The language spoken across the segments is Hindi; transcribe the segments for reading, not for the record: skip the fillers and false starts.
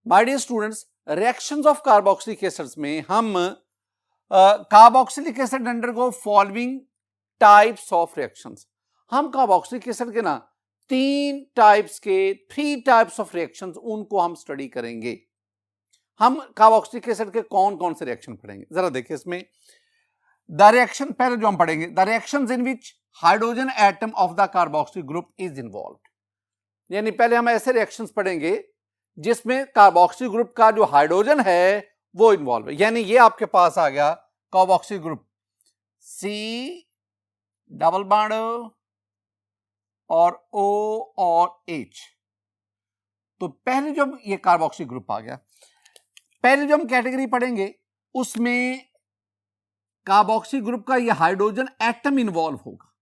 My dear students, reactions of carboxylic acids में हम carboxylic acid undergo following types of reactions. हम कार्बोक्सिलिक एसिड के ना थ्री टाइप्स ऑफ रिएक्शंस उनको हम स्टडी करेंगे। हम कार्बोक्सिलिक एसिड के कौन कौन से रिएक्शन पढ़ेंगे, जरा देखिए इसमें। द रिएक्शन पहले जो हम पढ़ेंगे, the reactions in which hydrogen atom of the carboxylic group is involved. यानी पहले हम ऐसे रिएक्शंस पढ़ेंगे जिसमें कार्बोक्सिल ग्रुप का जो हाइड्रोजन है वो इन्वॉल्व है। यानी ये आपके पास आ गया carboxyl group C double bond और O और H। तो पहले जो ये कार्बोक्सिल ग्रुप आ गया, पहले जो हम कैटेगरी पढ़ेंगे उसमें कार्बोक्सिल ग्रुप का ये हाइड्रोजन एटम इन्वॉल्व होगा।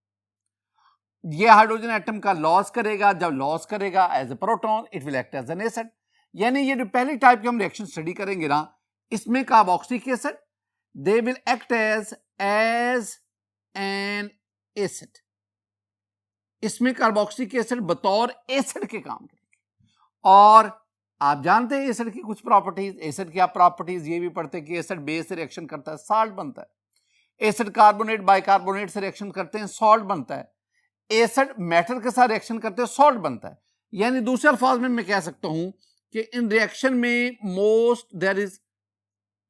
ये हाइड्रोजन एटम का लॉस करेगा, जब लॉस करेगा as a proton it will act as an acid. यानी ये जो पहली टाइप की हम रिएक्शन स्टडी करेंगे ना, इसमें carboxylic acid they will act as an acid. इसमें कार्बोक्सिलिक एसिड बतौर एसिड के काम करेंगे। और आप जानते हैं एसिड की कुछ प्रॉपर्टीज, एसिड की आप प्रॉपर्टीज ये भी पढ़ते हैं कि एसिड बेस से रिएक्शन करता है, साल्ट बनता है। एसिड कार्बोनेट बाइकार्बोनेट से रिएक्शन करते हैं, सॉल्ट बनता है। एसिड मेटल के साथ रिएक्शन करते हैं, सॉल्ट बनता है। यानी दूसरे अल्फाज में मैं कह सकता हूं कि इन रिएक्शन में most there is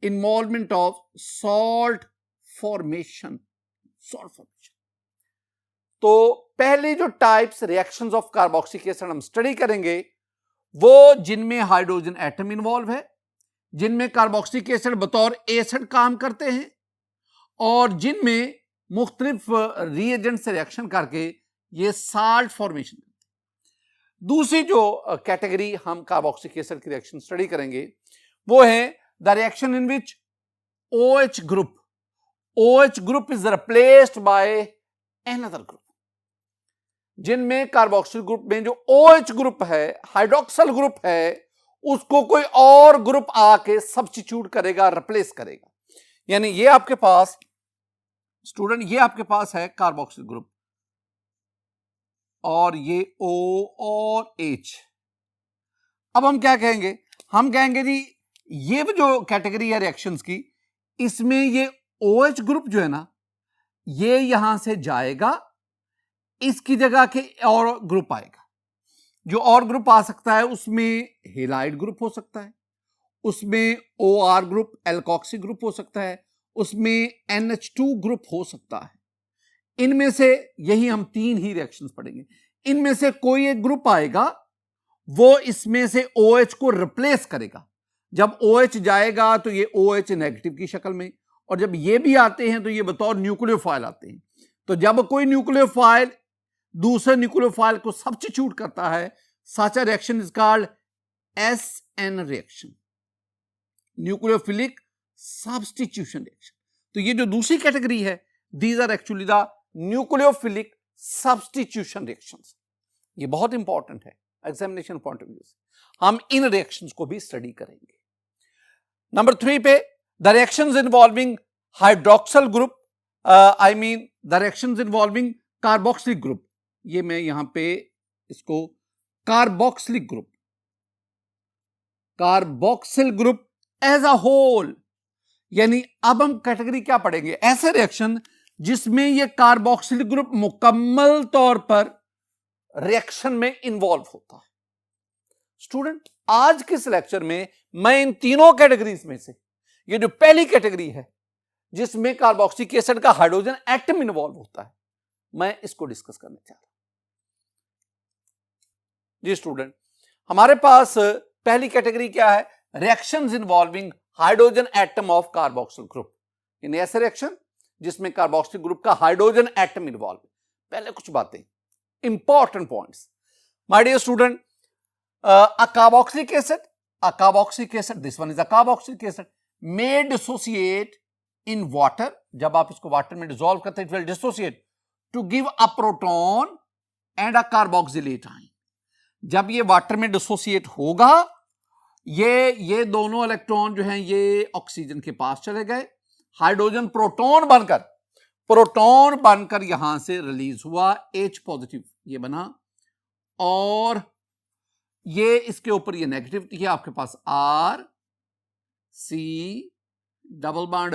involvement of salt formation. तो पहले जो types reactions of carboxylic acid हम स्टडी करेंगे वो जिनमें हाइड्रोजन एटम इन्वॉल्व है, जिनमें कार्बोक्सिलिक एसिड बतौर एसिड काम करते हैं और जिनमें मुख्तलिफ रिएजेंट से रिएक्शन करके ये साल्ट फॉर्मेशन करते हैं। दूसरी जो कैटेगरी हम कार्बोक्सिलिक एसिड की रिएक्शन स्टडी करेंगे वो है the reaction in which OH group is replaced by another group. जिनमें कार्बोक्सिल ग्रुप में जो OH ग्रुप है, हाइड्रोक्सिल ग्रुप है, उसको कोई और ग्रुप आके सब्स्टिट्यूट करेगा, रिप्लेस करेगा। यानी ये आपके पास स्टूडेंट, ये आपके पास है कार्बोक्सिल ग्रुप और ये O और H। अब हम क्या कहेंगे, हम कहेंगे जी ये जो कैटेगरी है रिएक्शंस की, इसमें ये OH ग्रुप जो है ना, ये यहां से जाएगा, इसकी जगह के और ग्रुप आएगा। जो और ग्रुप आ सकता है उसमें हेलाइड ग्रुप हो सकता है, उसमें OR ग्रुप एल्कोक्सी ग्रुप हो सकता है, उसमें NH2 ग्रुप हो सकता है। इनमें से यही हम तीन ही रिएक्शंस पढ़ेंगे। इनमें से कोई एक ग्रुप आएगा, वो इसमें से OH को रिप्लेस करेगा। जब OH जाएगा तो ये OH नेगेटिव की शक्ल में, और जब ये भी आते हैं तो ये बतौर न्यूक्लियोफाइल आते हैं। तो जब कोई न्यूक्लियोफाइल दूसरे न्यूक्लियोफाइल को सब्स्टिट्यूट करता है, such a reaction is called SN reaction, nucleophilic substitution reaction. तो ये जो दूसरी कैटेगरी है, these are actually the nucleophilic substitution reactions. ये बहुत इंपॉर्टेंट है एग्जामिनेशन पॉइंट ऑफ व्यू से, हम इन रिएक्शंस को भी स्टडी करेंगे। नंबर 3 पे the reactions involving hydroxyl group, I mean the reactions involving carboxylic group. ये मैं यहां पे इसको carboxylic group as a whole. यानी अब हम कैटेगरी क्या पढ़ेंगे, ऐसे रिएक्शन जिसमें ये कार्बोक्सिलिक ग्रुप मुकम्मल तौर पर रिएक्शन में इन्वॉल्व होता है। स्टूडेंट, आज के इस लेक्चर में मैं इन तीनों कैटेगरीज में से ये जो पहली कैटेगरी है जिसमें कार्बोक्सिलिक एसिड का हाइड्रोजन एटम इन्वॉल्व होता है, मैं इसको डिस्कस करने चाह रहा हूं। जी स्टूडेंट, हमारे पास पहली कैटेगरी क्या है, reactions involving hydrogen atom of carboxyl group. इन ऐसे रिएक्शन जिसमें कार्बोक्सिल ग्रुप का हाइड्रोजन एटम इन्वॉल्व। पहले कुछ बातें, important points my dear student. a carboxylic acid, this one is a carboxylic acid, may dissociate in water। जब आप इसको वाटर में डिसॉल्व करते हैं, it will dissociate to give a proton and a carboxylate ion। जब ये वाटर में डिसोसिएट होगा, ये दोनों इलेक्ट्रॉन जो हैं ये ऑक्सीजन के पास चले गए, हाइड्रोजन प्रोटॉन बनकर यहां से रिलीज हुआ, H पॉजिटिव ये बना, और ये इसके ऊपर ये नेगेटिव, ये आपके पास R C double bond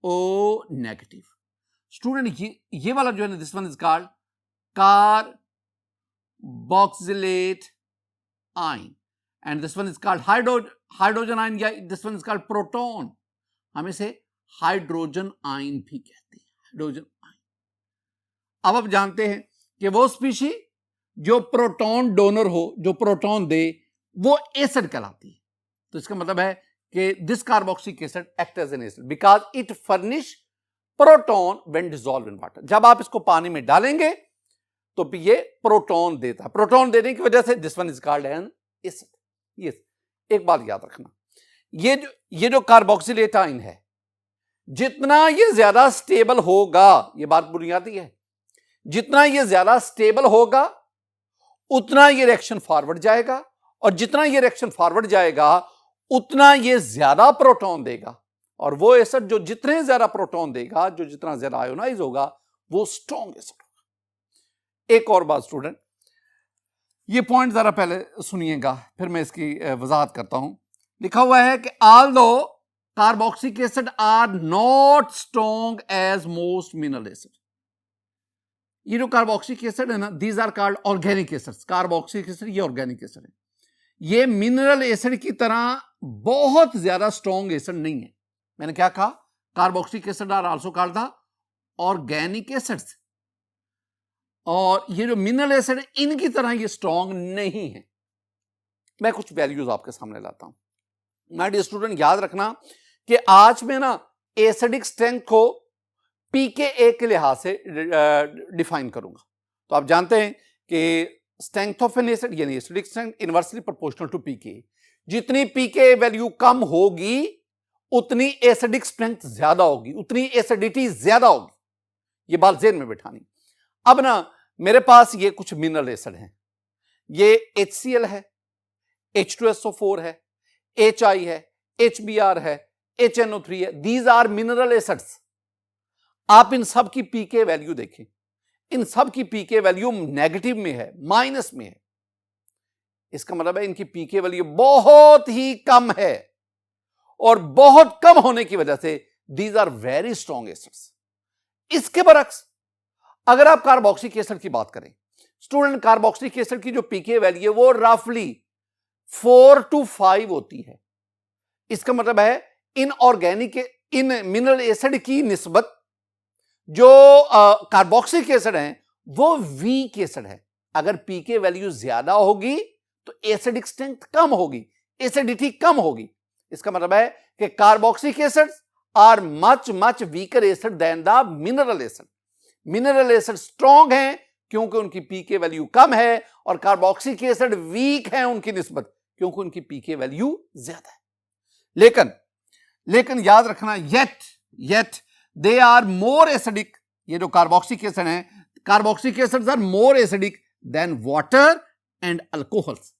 O negative. Student ये वाला जो है ना, this one is called carboxylate ion and this one is called hydrogen ion, या this one is called proton. हम इसे हाइड्रोजन आयन भी कहते हैं, हाइड्रोजन आयन। अब आप जानते हैं कि वो स्पीशी जो प्रोटॉन डोनर हो, जो प्रोटॉन दे, वो एसिड कहलाती है। तो इसका मतलब है कि this carboxylic acid act as an acid because it furnish proton when dissolve in water. जब आप इसको पानी में डालेंगे तो ये प्रोटॉन देता है। प्रोटॉन देने की वजह से this one is called an acid. Yes, एक बात याद रखना, ये जो कार्बोक्सिलेट आयन है, जितना ये ज्यादा स्टेबल होगा, ये बात बुनियादी है, जितना ये ज्यादा स्टेबल होगा उतना ये रिएक्शन फॉरवर्ड जाएगा, और जितना ये रिएक्शन फॉरवर्ड जाएगा उतना ये ज्यादा प्रोटॉन देगा, और वो एसिड जो जितने ज्यादा प्रोटॉन देगा, जो जितना ज्यादा आयोनाइज होगा, वो स्ट्रॉन्ग एसिड होगा। एक और बात स्टूडेंट, ये पॉइंट जरा पहले सुनिएगा, फिर मैं इसकी वजाहत करता हूं। लिखा हुआ है कि although carboxylic acid are not strong as most mineral acid. ये जो कार्बोक्सिलिक एसिड है ना, these are called organic acids. Carboxylic acid ये ऑर्गेनिक एसिड है, ये मिनरल एसिड की तरह बहुत ज्यादा स्ट्रॉन्ग एसिड नहीं है। मैंने क्या कहा? Carboxylic acid are also called the organic acids, और ये जो मिनरल एसिड है इनकी तरह ये स्ट्रॉन्ग नहीं है। मैं कुछ वैल्यूज आपके सामने लाता हूं। माय डियर स्टूडेंट, याद रखना कि आज मैं ना एसिडिक स्ट्रेंथ को पीकेए के लिहाज से डिफाइन करूंगा। तो आप जानते हैं कि स्ट्रेंथ ऑफ एन एसिड यानी acidic strength inversely proportional to pK. जितनी पीके वैल्यू कम होगी उतनी एसिडिक स्ट्रेंथ ज्यादा होगी, उतनी एसिडिटी ज्यादा होगी। ये बात ज़हन में बिठानी। अब ना मेरे पास ये कुछ मिनरल एसिड हैं, ये HCl है, H2SO4 है, HI है, HBr है, HNO3 है। These are mineral acids. आप इन सब की पीके वैल्यू देखें, इन सब की पीके वैल्यू नेगेटिव में है, माइनस में है। इसका मतलब है इनकी पीके वैल्यू बहुत ही कम है, और बहुत कम होने की वजह से these are very strong acids. इसके बरक्स अगर आप कार्बोक्सिलिक एसिड की बात करें स्टूडेंट, कार्बोक्सिलिक एसिड की जो पीके वैल्यू है वो रफली 4 to 5 होती है। इसका मतलब है इन मिनरल एसिड की निस्बत जो कार्बोक्सिलिक एसिड है वो वीक एसिड है। अगर पीके वैल्यू ज्यादा होगी तो एसिडिक स्ट्रेंथ कम होगी, एसिडिटी कम होगी। इसका मतलब है कि carboxylic acids are much much weaker acid than the mineral acid. Mineral acid strong हैं क्योंकि उनकी पीके वैल्यू कम है, और कार्बोक्सिलिक एसिड वीक है उनकी निस्बत क्योंकि उनकी पीके वैल्यू ज्यादा है। लेकिन याद रखना, yet they are more acidic. ये जो कार्बोक्सिलिक एसिड है, carboxylic acids are more acidic than water and alcohols.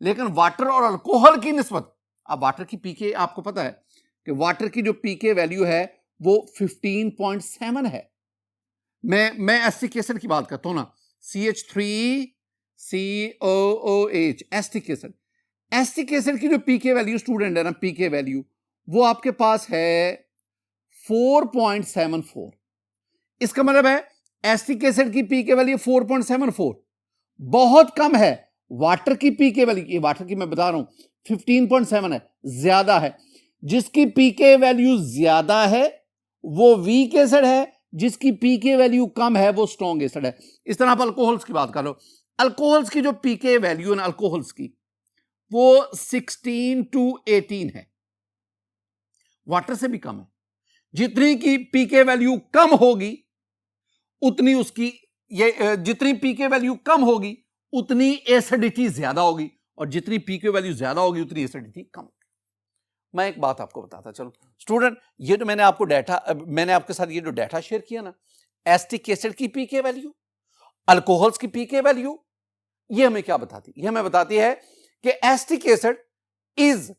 लेकिन वाटर और अल्कोहल की निस्बत, अब वाटर की पीके आपको पता है कि वाटर की जो पीके वैल्यू है वो 15.7 है। मैं एसिटिक एसिड की बात करता हूं ना, CH3COOH acetic acid. Acetic acid की जो पीके वैल्यू स्टूडेंट है ना, पीके वैल्यू वो आपके पास है 4.74। इसका मतलब है एसिटिक एसिड की पीके वैल्यू 4.74 बहुत कम है। वाटर की पीके वैल्यू, वाटर की मैं बता रहा हूं 15.7 है, ज्यादा है। जिसकी पीके वैल्यू ज्यादा है वो वीक एसिड है, जिसकी पीके वैल्यू कम है वो स्ट्रॉन्ग एसिड है। इस तरह आप अल्कोहल्स की बात करो, अल्कोहल्स की जो पीके वैल्यू है ना अल्कोहल्स की वो 16 to 18 है, वाटर से भी कम है। जितनी की पीके वैल्यू कम होगी उतनी उसकी जितनी पीके वैल्यू कम होगी उतनी एसिडिटी ज्यादा होगी, और जितनी पीके वैल्यू ज्यादा होगी उतनी एसिडिटी कम होगी। मैं एक बात आपको बताता चलो स्टूडेंट, ये जो मैंने आपके साथ ये जो डाटा शेयर किया ना, एसिटिक एसिड की पीके वैल्यू, अल्कोहल्स की पीके वैल्यू, ये हमें क्या बताती है? ये हमें बताती है कि acetic acid is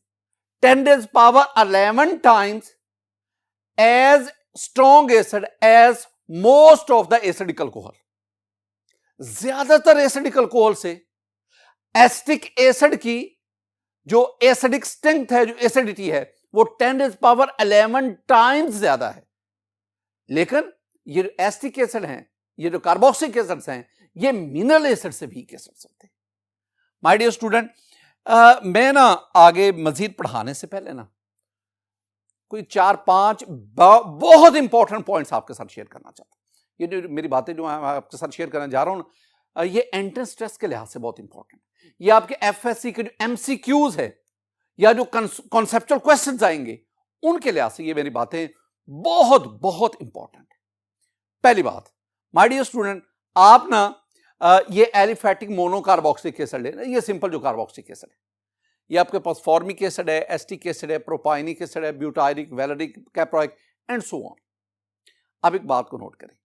10⁻11 times as strong acid as most of the acidic alcohol. ज्यादातर एसिडिक अल्कोहल से एसिटिक एसिड की जो एसिडिक स्ट्रेंथ है, जो एसिडिटी है, वो 10⁻11 टाइम्स ज्यादा है। लेकिन ये जो एसिटिक एसिड हैं, ये जो कार्बोक्सिलिक एसिड्स हैं, ये मिनरल एसिड से वीक एसिड्स होते हैं। माय डियर स्टूडेंट, मैं ना आगे मजीद पढ़ाने से पहले ना कोई 4-5 बहुत इंपॉर्टेंट पॉइंट्स आपके साथ शेयर करना चाहता हूं। ये जो मेरी बातें जो मैं आपके साथ शेयर करने जा रहा हूं ना, ये एंट्रेंस टेस्ट के लिहाज से बहुत इंपॉर्टेंट है। ये आपके एफएससी के जो एमसीक्यूज है या जो कॉन्सेप्चुअल क्वेश्चंस आएंगे, उनके लिहाज से ये मेरी बातें बहुत बहुत इंपॉर्टेंट है। पहली बात, माय डियर स्टूडेंट, आप ना ये एलिफेटिक मोनोकार्बोक्सिलिक एसिड लेना, ये सिंपल जो कार्बोक्सिलिक एसिड है, ये आपके पास फॉर्मिक एसिड है, एस्टिक एसिड है, प्रोपाइनिक एसिड है, butyric, valeric, caproic and so on. अब एक बात को नोट करें,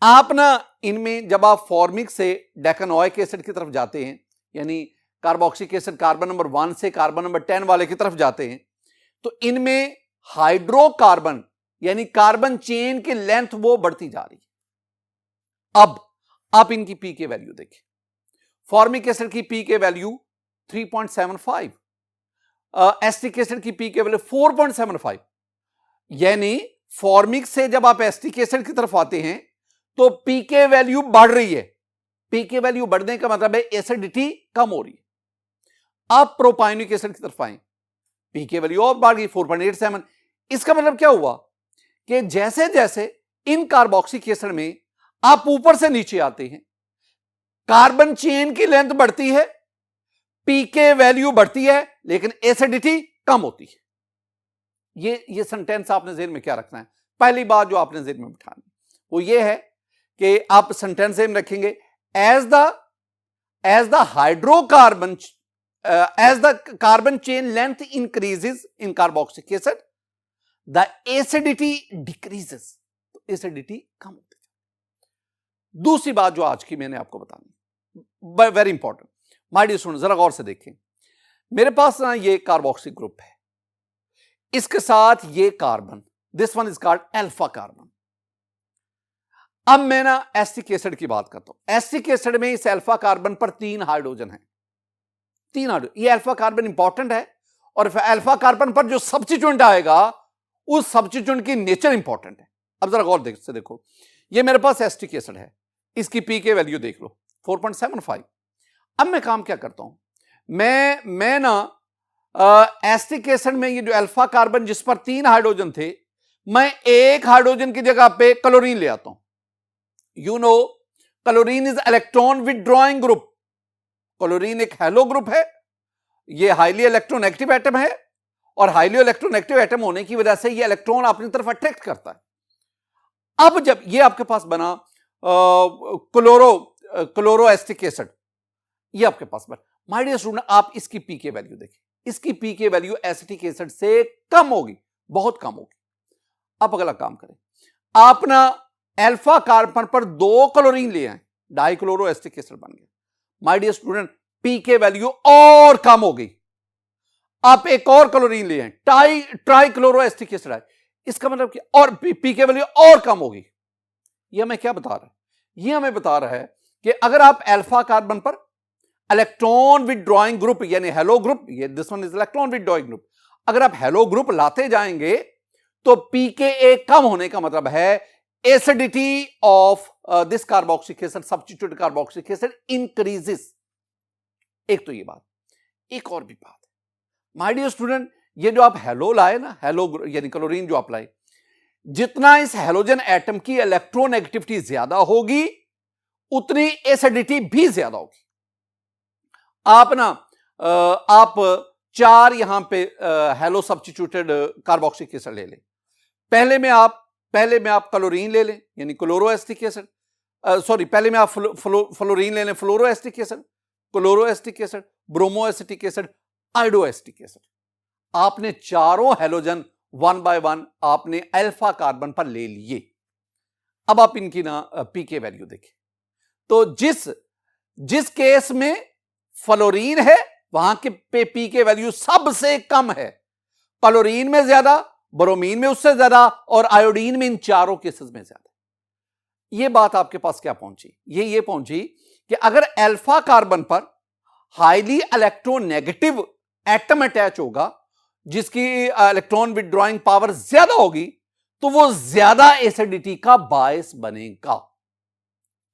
आप ना इनमें जब आप फॉर्मिक से डेकेनोइक एसिड की तरफ जाते हैं, यानी कार्बोक्सिलिक एसिड कार्बन नंबर 1 से कार्बन नंबर 10 वाले की तरफ जाते हैं, तो इनमें हाइड्रोकार्बन यानी कार्बन चेन की लेंथ वो बढ़ती जा रही है। अब आप इनकी पी के वैल्यू देखें। फॉर्मिक एसिड की पी के वैल्यू 3.75, एस्टिक एसिड की पी के वैल्यू 4.75, यानी फॉर्मिक से जब आप एस्टिक एसिड की तरफ आते हैं तो पी के वैल्यू बढ़ रही है। पी के वैल्यू बढ़ने का मतलब है एसिडिटी कम हो रही है। आप प्रोपाइनिक एसिड की तरफ आए, पी के वैल्यू और बढ़ गई 4.87। इसका मतलब क्या हुआ कि जैसे जैसे इन कार्बोक्सिलिक एसिड में आप ऊपर से नीचे आते हैं, कार्बन चेन की लेंथ बढ़ती है, पीके वैल्यू बढ़ती है, लेकिन एसिडिटी कम होती है। ये सेंटेंस आपने जेहन में क्या रखना है? पहली बात जो आपने जेहन में बिठानी वो ये है कि आप सेंटेंस जेहन रखेंगे, as the hydrocarbon as the carbon chain length increases in carboxylic acid the acidity decreases. तो एसिडिटी कम होती है। दूसरी बात जो आज की मैंने आपको बतानी, very important, my dear student, जरा गौर से देखें। मेरे पास ना ये कार्बोक्सिलिक ग्रुप है, इसके साथ ये carbon, this one is called alpha carbon. अब मैं ना एसिटिक एसिड की बात करता हूं। एसिटिक एसिड में इस अल्फा कार्बन पर 3 हाइड्रोजन है, 3 हाइड्रोजन। ये अल्फा कार्बन इंपॉर्टेंट है, और अल्फा कार्बन पर जो सब्स्टिट्यूएंट आएगा उस सब्स्टिट्यूएंट की नेचर इंपॉर्टेंट है। अब जरा गौर से देखो, ये मेरे पास एसिटिक एसिड है, इसकी पी के वैल्यू देख लो 4.75। अब मैं काम क्या करता हूं, मैं ना एसिटिक एसिड में ये जो अल्फा कार्बन जिस पर 3 हाइड्रोजन थे, मैं एक हाइड्रोजन की जगह पे क्लोरीन ले आता हूं। You know, chlorine is electron withdrawing group. Chlorine एक हेलो ग्रुप है, ये हाईली इलेक्ट्रोनेगेटिव एटम है, और हाईली इलेक्ट्रोनेगेटिव एटम होने की वजह से ये इलेक्ट्रॉन अपनी तरफ अट्रैक्ट करता है। अब जब ये आपके पास बना क्लोरो एसिटिक एसिड, ये आपके पास बना, माय डियर स्टूडेंट, आप इसकी पी के वैल्यू देखिए, इसकी पी के वैल्यू एसिटिक एसिड से कम होगी, बहुत कम होगी। अब अगला काम करें, आप ना अल्फा कार्बन पर 2 क्लोरीन ले आए, डाइक्लोरो एसिटिक एसिड बन गया। माय डियर स्टूडेंट, पी के वैल्यू और कम हो गई। आप एक और क्लोरीन ले आए, ट्राइक्लोरो एसिटिक एसिड है, इसका मतलब क्या, और पी के वैल्यू और कम होगी। ये हमें क्या बता रहा है? ये हमें बता रहा है कि अगर आप अल्फा कार्बन पर इलेक्ट्रॉन विथड्रॉइंग ग्रुप यानी हेलो ग्रुप, ये this one is electron withdrawing group, अगर आप हेलो ग्रुप लाते जाएंगे तो पीके कम होने का मतलब है acidity of this carboxylic acid, substituted carboxylic acid increases. एक तो ये बात, एक और भी बात है माय डियर स्टूडेंट, ये जो आप हेलो लाए ना, हेलो यानी क्लोरीन जो आप लाए, जितना इस हेलोजन एटम की इलेक्ट्रोनेगेटिविटी ज्यादा होगी उतनी एसिडिटी भी ज्यादा होगी। आप ना आप 4 यहां पे हेलो सब्स्टिट्यूटेड कार्बोक्सिलिक एसिड ले लें। पहले में आप क्लोरीन ले लें यानी क्लोरो एसिटिक एसिड, सॉरी, पहले में आप फ्लोरीन ले लें, fluoro acetic acid, chloro acetic acid, bromo acetic acid, iodo acetic acid. आपने चारों हेलोजन 1 बाय 1 आपने अल्फा कार्बन पर ले लिए। अब आप इनकी ना पी के वैल्यू देखें, तो जिस केस में फ्लोरीन है वहां के पी के वैल्यू सबसे कम है, क्लोरीन में ज्यादा, ब्रोमीन में उससे ज्यादा, और आयोडीन में इन चारों केसेस में ज्यादा। यह बात आपके पास क्या पहुंची? ये पहुंची कि अगर अल्फा कार्बन पर हाईली इलेक्ट्रोनेगेटिव एटम अटैच होगा, जिसकी इलेक्ट्रॉन विड्रॉइंग पावर ज्यादा होगी, तो वो ज्यादा एसिडिटी का बायस बनेगा।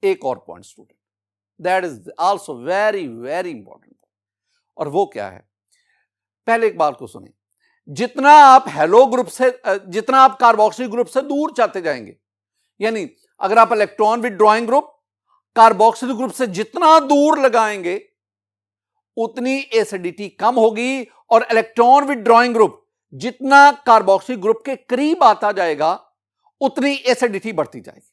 एक और point student, that is also very very important. और वो क्या है, पहले एक बात को सुने, जितना आप हेलो ग्रुप से, जितना आप कार्बोक्सिल ग्रुप से दूर जाते जाएंगे, यानी अगर आप electron withdrawing group carboxyl group से जितना दूर लगाएंगे, उतनी एसिडिटी कम होगी, और इलेक्ट्रॉन विड्रॉइंग ग्रुप जितना कार्बोक्सिल ग्रुप के करीब आता जाएगा, उतनी एसिडिटी बढ़ती जाएगी।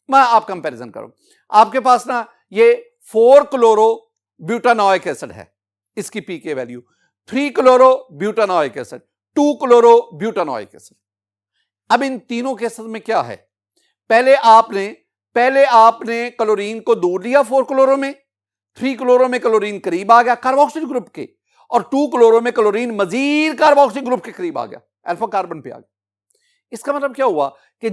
मैं आप कंपैरिजन करो, आपके पास ना ये 4 क्लोरो ब्यूटानोइक एसिड है, इसकी pK value 3 chloro butanoic acid, 2 chloro butanoic acid. अब इन तीनों केसेस में क्या है, पहले आपने क्लोरीन को दूर लिया 4 क्लोरो में, 3 क्लोरो में क्लोरीन करीब आ गया कार्बोक्सिल ग्रुप के, और 2 क्लोरो में क्लोरीन मजीद कार्बोक्सिल ग्रुप के करीब आ गया, अल्फा कार्बन पे आ गया। इसका मतलब क्या हुआ कि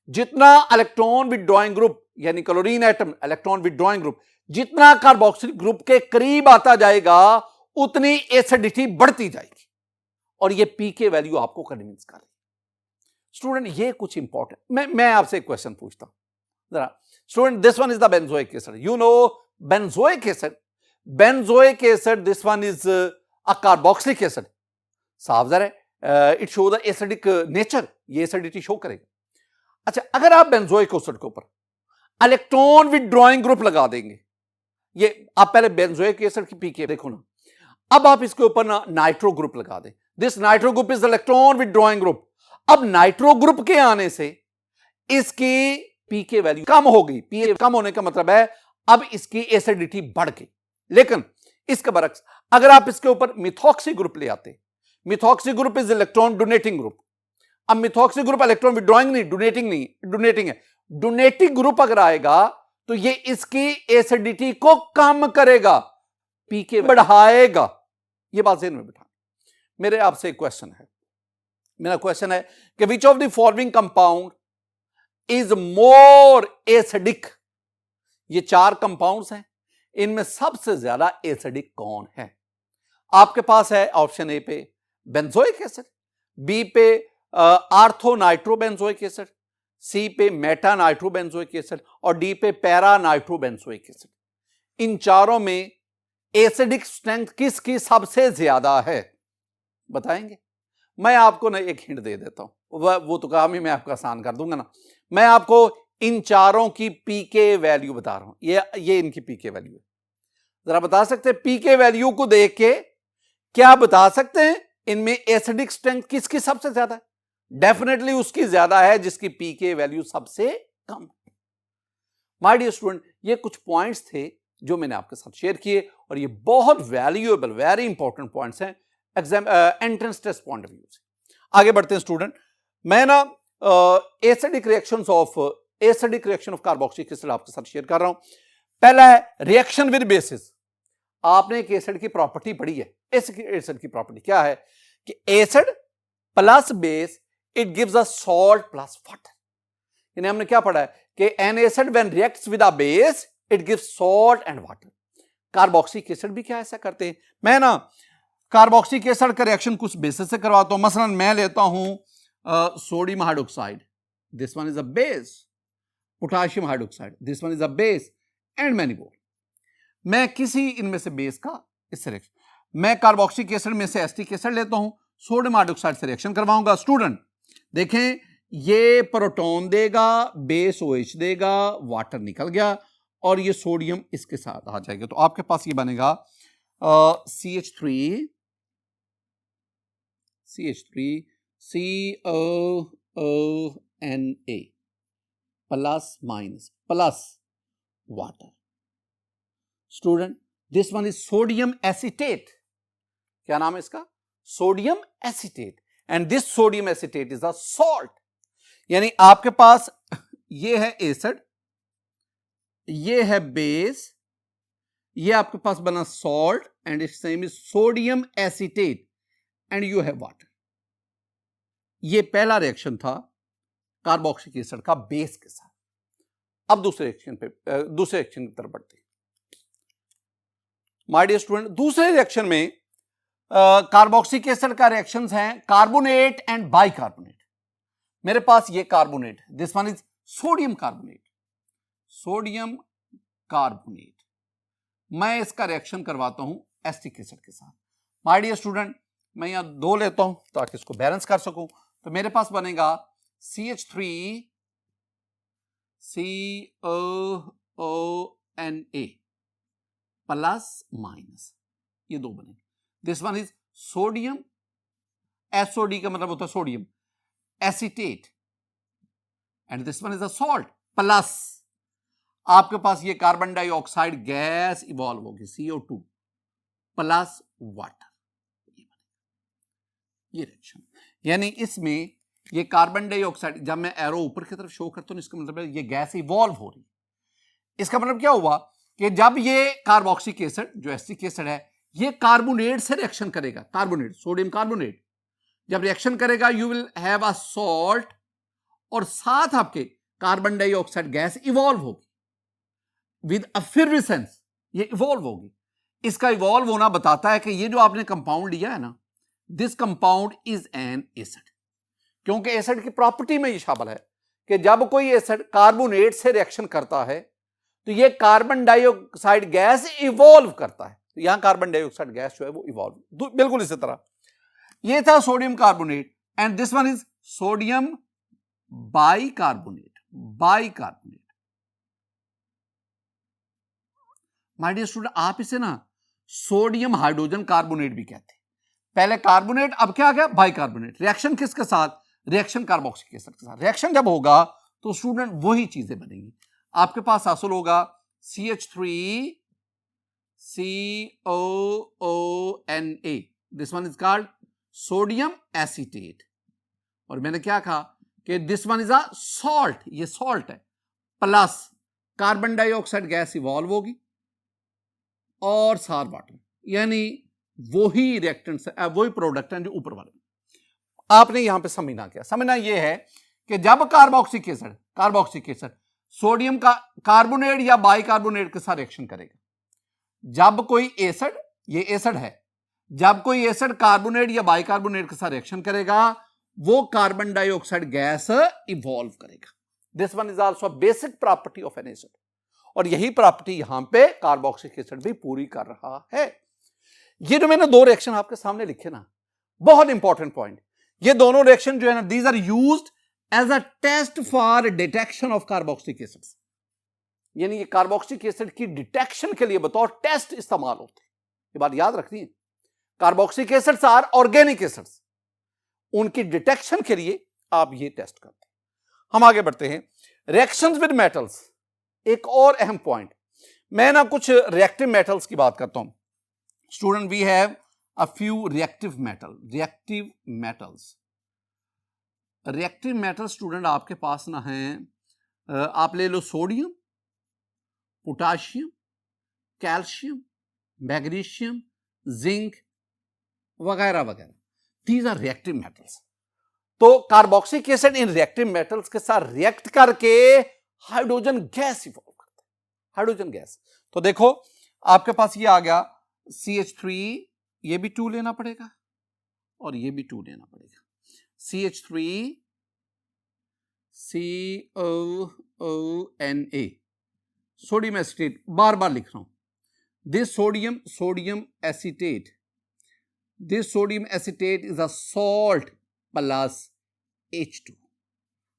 जितना इलेक्ट्रॉन विड्रॉइंग ग्रुप, यानी chlorine atom electron withdrawing group जितना कार्बोक्सिल ग्रुप के करीब आता जाएगा, उतनी एसिडिटी बढ़ती जाएगी, और ये पीके वैल्यू आपको कन्विंस कर रही है। स्टूडेंट ये कुछ इंपॉर्टेंट, मैं आपसे एक क्वेश्चन पूछता हूं जरा student, this one is the benzoic acid, you know benzoic acid, this one is a carboxylic acid, साफ ज़ाहिर है it show the acidic nature, ये एसिडिटी शो करेगा। अच्छा, अगर आप बेंजोइक एसिड के ऊपर इलेक्ट्रॉन विड्रॉइंग ग्रुप लगा देंगे, ये आप पहले बेंजोइक एसिड की पीके देखो ना, अब आप इसके ऊपर ना नाइट्रो ग्रुप लगा दें, this nitro group is electron withdrawing group. अब नाइट्रो ग्रुप के आने से इसकी पीके वैल्यू कम हो गई, पीके कम होने का मतलब है अब इसकी एसिडिटी बढ़ गई। लेकिन इसके बरक्स अगर आप इसके ऊपर मिथॉक्सी ग्रुप ले आते, methoxy group is electron donating group. अब मिथॉक्सी ग्रुप इलेक्ट्रॉन विड्रॉइंग नहीं, डोनेटिंग है। डोनेटिंग ग्रुप अगर आएगा तो ये इसकी एसिडिटी को कम करेगा, पीके बढ़ाएगा। ये बात ज़हन में बिठा। मेरे आपसे एक क्वेश्चन है, मेरा क्वेश्चन है कि which of the following compound is more acidic. ये 4 कंपाउंड्स हैं, इनमें सबसे ज्यादा एसिडिक कौन है? आपके पास है ऑप्शन ए पे बेंजोइक एसिड, बी पे आर्थो नाइट्रो बेंजोइक एसिड, सी पे मेटा नाइट्रो बेंजोइक एसिड, और डी पे पैरा नाइट्रो बेंजोइक एसिड। इन चारों में एसिडिक स्ट्रेंथ किसकी सबसे ज्यादा है, बताएंगे? मैं आपको ना एक हिंट दे देता हूं, वो तो काम ही मैं आपका आसान कर दूंगा ना। मैं आपको इन चारों की पीके वैल्यू बता रहा हूं, ये इनकी पीके वैल्यू है। जरा बता सकते हैं पीके वैल्यू को देख के क्या बता सकते हैं इनमें एसिडिक स्ट्रेंथ किसकी सबसे ज्यादा है? डेफिनेटली उसकी ज्यादा है जिसकी पीके वैल्यू सबसे कम। माय डियर स्टूडेंट, ये कुछ पॉइंट्स थे जो मैंने आपके साथ शेयर किए, और ये बहुत वैल्यूएबल वेरी इंपॉर्टेंट पॉइंट्स हैं exam entrance test point of view से। आगे बढ़ते हैं स्टूडेंट, मैं ना acidic reaction of carboxylic acid आपके साथ शेयर कर रहा हूं। पहला है रिएक्शन विद बेसिस। आपने एक एसिड की प्रॉपर्टी पढ़ी है, एसिड की प्रॉपर्टी क्या है कि acid plus base it gives a salt plus water. यानी हमने क्या पढ़ा है कि N acid when reacts with a base it gives salt and water. Carboxylic acid भी क्या ऐसा करते हैं? मैं ना कार्बोक्सिलिक एसिड का रिएक्शन कुछ बेसिस से करवाता हूं। मसलन मैं लेता हूं sodium hydroxide, this one is a base, potassium hydroxide, this one is a base, and many more. मैं किसी इनमें से बेस का इससे रिएक्शन, मैं कार्बोक्सिलिक एसिड में से एसिटिक एसिड लेता हूं, सोडियम हाइड्रोक्साइड से रिएक्शन करवाऊंगा। स्टूडेंट देखें, ये प्रोटॉन देगा, बेस OH देगा, वाटर निकल गया, और ये सोडियम इसके साथ आ जाएगा, तो आपके पास ये बनेगा CH3 COONA plus minus plus water. Student this one is sodium acetate. क्या नाम है इसका? Sodium acetate, and this sodium acetate is a salt. यानी आपके पास ये है एसिड, ये है बेस, ये आपके पास बना salt, and it's name is sodium acetate, and you have water. ये पहला रिएक्शन था कार्बोक्सिलिक एसिड का बेस के साथ। अब दूसरे रिएक्शन की तरफ बढ़ते हैं। माय डियर स्टूडेंट, दूसरे रिएक्शन में कार्बोक्सिलिक एसिड का रिएक्शंस हैं कार्बोनेट एंड बाइकार्बोनेट। मेरे पास ये carbonate, this one is sodium carbonate, sodium carbonate. मैं इसका रिएक्शन करवाता हूं एसिटिक एसिड के साथ। माय डियर स्टूडेंट, मैं यहां 2 लेता हूं ताकि इसको बैलेंस कर सकूं। तो मेरे पास बनेगा CH3 COONA प्लस माइनस, ये 2 बनेंगे। This one is sodium, SOD का मतलब होता है sodium acetate, and this one is a salt plus आपके पास ये कार्बन डाइऑक्साइड गैस इवॉल्व होगी CO2 प्लस वाटर, ये रिएक्शन। यानी इसमें ये कार्बन डाइऑक्साइड, जब मैं एरो ऊपर की तरफ शो करता हूं इसका मतलब है ये गैस इवॉल्व हो रही है। इसका मतलब क्या हुआ कि जब ये कार्बोक्सिलिक एसिड जो एसिटिक एसिड है ये कार्बोनेट से रिएक्शन करेगा, कार्बोनेट सोडियम कार्बोनेट जब रिएक्शन करेगा you will have a salt, और साथ आपके कार्बन डाइऑक्साइड गैस इवॉल्व होगी विद एफिरेसेंस, ये इवॉल्व होगी। इसका इवॉल्व होना बताता है कि ये जो आपने कंपाउंड लिया है ना, this compound is an acid, क्योंकि एसिड की प्रॉपर्टी में ये शामिल है कि जब कोई एसिड कार्बोनेट से रिएक्शन करता है तो ये कार्बन डाइऑक्साइड गैस इवॉल्व करता है। तो यहां कार्बन डाइऑक्साइड गैस जो है वो इवॉल्व, बिल्कुल इसी तरह ये था sodium carbonate, and this one is sodium bicarbonate, bicarbonate. My dear student, आप इसे ना सोडियम हाइड्रोजन कार्बोनेट भी कहते हैं। पहले कार्बोनेट, अब क्या आ गया बाइकार्बोनेट। रिएक्शन किसके साथ? रिएक्शन कार्बोक्सिलिक एसिड के साथ। रिएक्शन जब होगा तो स्टूडेंट वही चीजें बनेंगी। आपके पास हासिल होगा CH3 COONA, this one is called sodium acetate, और मैंने क्या कहा कि this one is a salt, ये सॉल्ट है, plus carbon dioxide gas evolve होगी और साथ वाटर, यानी वही रिएक्टेंट वही प्रोडक्ट है जो ऊपर वाले। आपने यहां पे समझना क्या, समझना यह है कि जब कार्बोक्सिलिक एसिड सोडियम का कार्बोनेट या बाइकार्बोनेट के साथ रिएक्शन करेगा, जब कोई एसिड, ये एसिड है, जब कोई एसिड कार्बोनेट या बाइकार्बोनेट के साथ रिएक्शन करेगा वो कार्बन डाइऑक्साइड गैस इवॉल्व करेगा। This one is also basic property of an acid, और यही प्रॉपर्टी यहां पे कार्बोक्सिलिक एसिड भी पूरी कर रहा है। ये जो मैंने 2 रिएक्शन आपके सामने लिखे ना, बहुत इंपॉर्टेंट पॉइंट, ये दोनों रिएक्शन जो है ना, these are used as a test for detection of carboxylic acids, यानी ये कार्बोक्सिलिक एसिड की डिटेक्शन के लिए बतौर टेस्ट इस्तेमाल होते हैं। ये बात याद रखनी है। Carboxylic acids are organic acids, उनकी डिटेक्शन के लिए आप ये टेस्ट करते हैं। हम आगे बढ़ते हैं। रिएक्शंस विद मेटल्स, एक और अहम पॉइंट, मैं ना कुछ रिएक्टिव मेटल्स की बात करता हूं। Student we have a few reactive metal student आपके पास ना हैं, आप ले लो sodium, potassium, calcium, magnesium, zinc वगैरह वगैरह, दीज आर रिएक्टिव मेटल्स। तो कार्बोक्सिलिक एसिड इन रिएक्टिव मेटल्स के साथ रिएक्ट करके हाइड्रोजन गैस इवॉल्व करता है, हाइड्रोजन गैस। तो देखो आपके पास ये आ गया CH3, ये भी 2 लेना पड़ेगा और ये भी 2 लेना पड़ेगा। CH3 COONA, सोडियम एसीटेट, बार बार लिख रहा हूं, this sodium acetate, this sodium acetate is a salt plus H2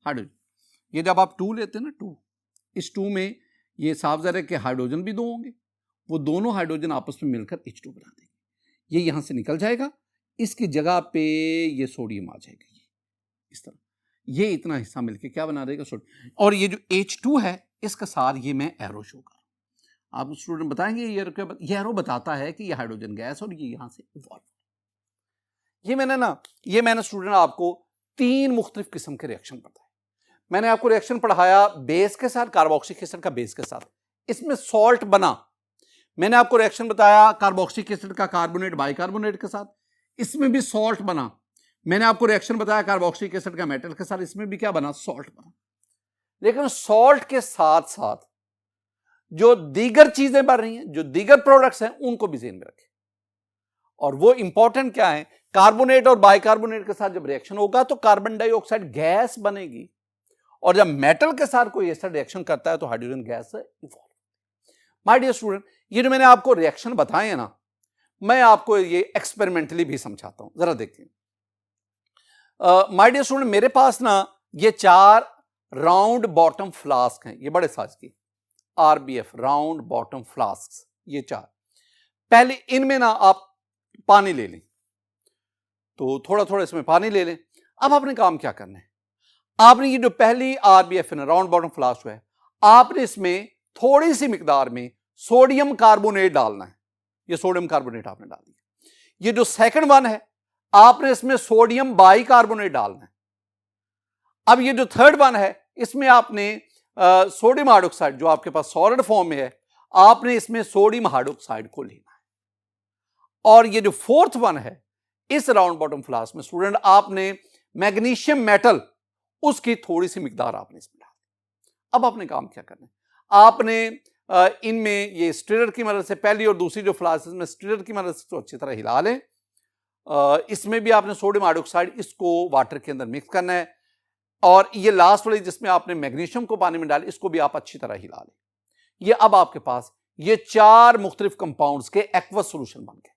hydrogen. ये जब आप 2 लेते हैं ना, 2, इस 2 में ये साफ ज़ाहिर है कि हाइड्रोजन भी 2 होंगे, वो दोनों हाइड्रोजन आपस में मिलकर H2 बना देंगे। ये यहां से निकल जाएगा, इसकी जगह पे ये सोडियम आ जाएगा, ये इस तरह, ये इतना हिस्सा मिलकर क्या बना देगा सोडियम। और ये जो H2 है इसका साथ ये मैं एरो शो कर रहा हूं। आप स्टूडेंट बताएंगे ये एरो बताता है कि ये हाइड्रोजन गैस और ये यहां से इवॉल्व। ये मैंने स्टूडेंट आपको 3 मुख्तलिफ किस्म के रिएक्शन बताए। मैंने आपको रिएक्शन पढ़ाया बेस के साथ, कार्बोक्सिलिक एसिड का बेस के साथ, इसमें सॉल्ट बना। मैंने आपको रिएक्शन बताया कार्बोक्सिलिक एसिड का कार्बोनेट बाइकार्बोनेट के साथ, इसमें भी सॉल्ट बना। मैंने आपको रिएक्शन बताया कार्बोक्सिलिक एसिड का मेटल के साथ, इसमें भी क्या बना, सॉल्ट बना। लेकिन सॉल्ट के साथ साथ जो दीगर चीजें बन रही हैं, जो दीगर प्रोडक्ट्स हैं, उनको भी ज़हन में रखें। और वो इंपॉर्टेंट क्या है, कार्बोनेट और बाइकार्बोनेट के साथ जब रिएक्शन होगा तो कार्बन डाइऑक्साइड गैस बनेगी, और जब मेटल के साथ कोई ऐसा रिएक्शन करता है तो hydrogen gas evolve. My dear student, ये जो मैंने आपको रिएक्शन बताए हैं ना, मैं आपको ये एक्सपेरिमेंटली भी समझाता हूं, जरा देखिए। माय डियर स्टूडेंट, मेरे पास ना ये 4 राउंड बॉटम फ्लास्क हैं, ये बड़े साइज की आरबीएफ राउंड बॉटम फ्लास्क, ये 4। पहले इनमें ना आप पानी ले लें, तो थोड़ा थोड़ा इसमें पानी ले लें। अब आपने काम क्या करना है, आपने ये जो पहली आरबीएफ है ना, राउंड बॉटम फ्लास्क है, आपने इसमें थोड़ी सी मिकदार में सोडियम कार्बोनेट डालना है। ये सोडियम कार्बोनेट आपने डाल दिया। ये जो सेकंड वन है, आपने इसमें सोडियम बाइकार्बोनेट डालना है। अब ये जो थर्ड वन है, इसमें आपने सोडियम हाइड्रोक्साइड, जो आपके पास सॉलिड फॉर्म में है, आपने इसमें सोडियम हाइड्रोक्साइड को लेना है। और ये जो फोर्थ वन है, इस राउंड बॉटम फ्लास्क में स्टूडेंट आपने मैग्नीशियम मेटल, उसकी थोड़ी सी मिकदार आपने इसमें डाल दी। अब आपने काम क्या करना है, आपने इनमें ये स्टिरर की मदद से, पहली और दूसरी जो फ्लास्क में स्टिरर की मदद से तो अच्छी तरह हिला लें। इसमें भी आपने सोडियम हाइड्रोक्साइड, इसको वाटर के अंदर मिक्स करना है। और ये लास्ट वाली जिसमें आपने मैग्नीशियम को पानी में डाले, इसको भी आप अच्छी तरह हिला लें। ये अब आपके पास ये 4 मुख्तलिफ कंपाउंड्स के एक्वस सोल्यूशन बन गए।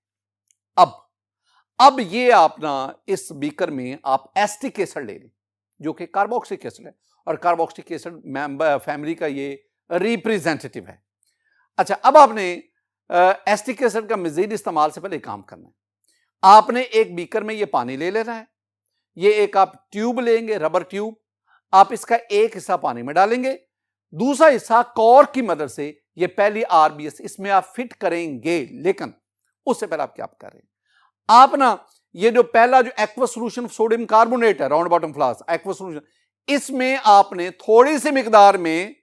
अब ये अपना इस बीकर में आप एसिटिक एसिड ले लें, जो कि कार्बोक्सिलिक एसिड है, और कार्बोक्सिलिक एसिड फैमिली का ये रिप्रेजेंटेटिव है। अच्छा, अब आपने एसिटिक एसिड का मजीद इस्तेमाल से पहले काम करना है। आपने एक बीकर में ये पानी ले लेना है, ये एक आप ट्यूब लेंगे, रबर ट्यूब, आप इसका एक हिस्सा पानी में डालेंगे, दूसरा हिस्सा कॉर्क की मदद से ये पहली आरबीएस इसमें आप फिट करेंगे। लेकिन उससे पहले आप क्या कर रहे हैं, आप ना ये जो पहला जो एक्वस सॉल्यूशन सोडियम कार्बोनेट है, round bottom flask aqueous solution, इसमें आपने थोड़ी सी मिकदार में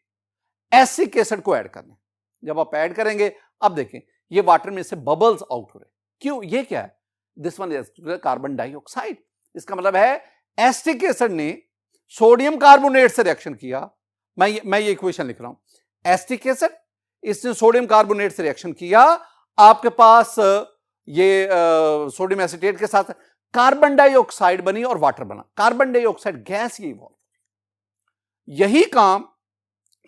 एसिटिक एसिड को ऐड करना है। जब आप ऐड करेंगे, अब देखें ये वाटर में से बबल्स आउट हो रहे। क्यों? ये क्या है? This one is carbon dioxide. इसका मतलब है एसिटिक एसिड ने सोडियम कार्बोनेट से रिएक्शन किया। मैं ये इक्वेशन लिख रहा हूं, एसिटिक एसिड, इसने सोडियम कार्बोनेट से रिएक्शन किया, आपके पास ये सोडियम एसीटेट के साथ कार्बन डाइऑक्साइड बनी और वाटर बना, कार्बन डाइऑक्साइड गैस ये इवॉल्व। यही काम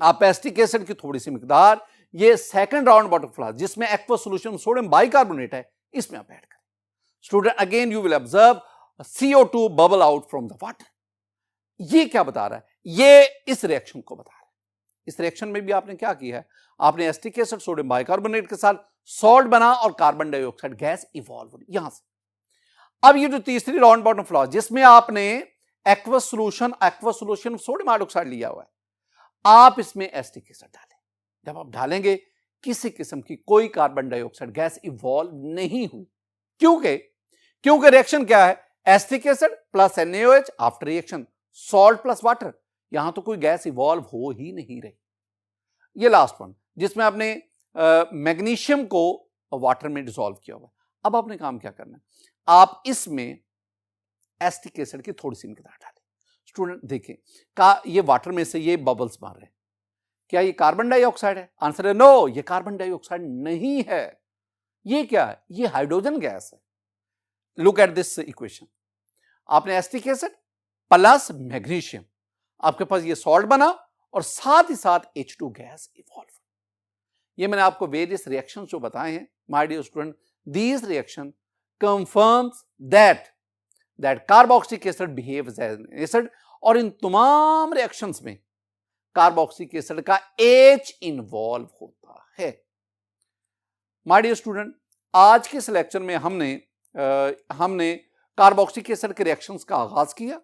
आप एसिटिक एसिड की थोड़ी सी मिकदार ये सेकंड राउंड बॉटम फ्लास्क जिसमें एक्वस सॉल्यूशन सोडियम बाइकार्बोनेट है, इसमें आप ऐड करें। Student, again you will observe CO2 bubble out from the water. ये क्या बता रहा है? ये इस रिएक्शन को बता रहा है। इस रिएक्शन में भी आपने क्या किया है, आपने एसिटिक एसिड सोडियम बाइकार्बोनेट के साथ सॉल्ट बना और कार्बन डाइऑक्साइड गैस इवॉल्व हुई यहां से। अब ये जो तीसरी राउंड बॉटम फ्लास्क जिसमें आपने एक्वस सॉल्यूशन सोडियम हाइड्रोक्साइड लिया हुआ है, आप इसमें एसिटिक एसिड डालें। जब आप डालेंगे, किसी किस्म की कोई कार्बन डाइऑक्साइड गैस इवॉल्व नहीं हुई। क्योंकि रिएक्शन क्या है, acetic acid plus NaOH after reaction salt plus water, यहां तो कोई गैस इवॉल्व हो ही नहीं रही। ये लास्ट वन जिसमें आपने मैग्नीशियम को वाटर में डिसॉल्व किया हुआ। अब आपने काम क्या करना है, आप इसमें एसिटिक एसिड की थोड़ी सी मिकदार डालें। स्टूडेंट देखें, ये वाटर में से ये बबल्स मार रहे हैं, क्या ये कार्बन डाइऑक्साइड है? आंसर है नो, ये कार्बन डाइऑक्साइड नहीं है। ये क्या है? ये हाइड्रोजन गैस है। लुक एट दिस इक्वेशन, आपने एसिटिक एसिड प्लस मैग्नीशियम, आपके पास ये सॉल्ट बना और साथ ही साथ H2 गैस इवॉल्व। ये मैंने आपको वेरियस रिएक्शन जो बताए हैं my dear student, these reaction confirms that carboxylic acid behaves as an acid, और इन तमाम रिएक्शंस में कार्बोक्सिलिक एसिड का H इन्वॉल्व होता है। माय डियर स्टूडेंट, आज के इस लेक्चर में हमने कार्बोक्सिलिक एसिड के रिएक्शंस का आगाज किया।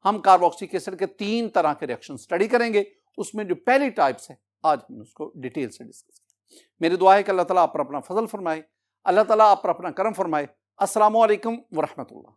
हम कार्बोक्सिलिक एसिड के 3 तरह के रिएक्शन स्टडी करेंगे। उसमें जो पहली टाइप्स है, आज हम उसको डिटेल से डिस्कस करेंगे। मेरी दुआ है कि अल्लाह ताला आप पर अपना फजल फरमाए, अल्लाह ताला आप पर अपना करम फरमाए। अस्सलामु अलैकुम व रहमतुल्लाह।